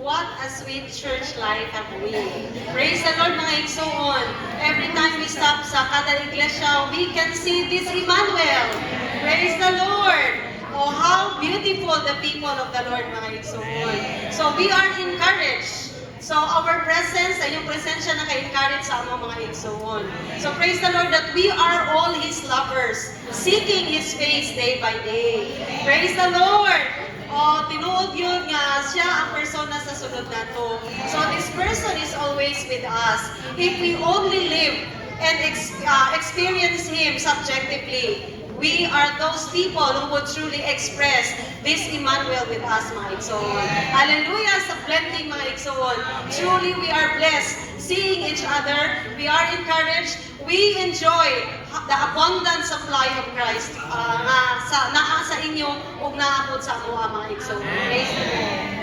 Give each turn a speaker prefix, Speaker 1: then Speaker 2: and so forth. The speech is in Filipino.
Speaker 1: what a sweet church life have we. Praise the Lord mga igsoon. Every time we stop sa kada iglesia, we can see this Emmanuel. Praise the Lord. Oh, how beautiful the people of the Lord mga igsoon. So we are encouraged. So our presence, ay yung presensya na ka-encourage sa among mga igsoon. So praise the Lord that we are all His lovers, seeking His face day by day. Praise the Lord! Oh, tinuod yun nga, siya ang persona sa sunod nato. So this person is always with us. If we only live and experience Him subjectively, we are those people who would truly express this Emmanuel with us, mga igsoon. Hallelujah sa blending, mga igsoon. Truly, we are blessed seeing each other. We are encouraged. We enjoy the abundant supply of Christ naa sa inyo ug naabot sa ato, mga igsoon. Praise the Lord.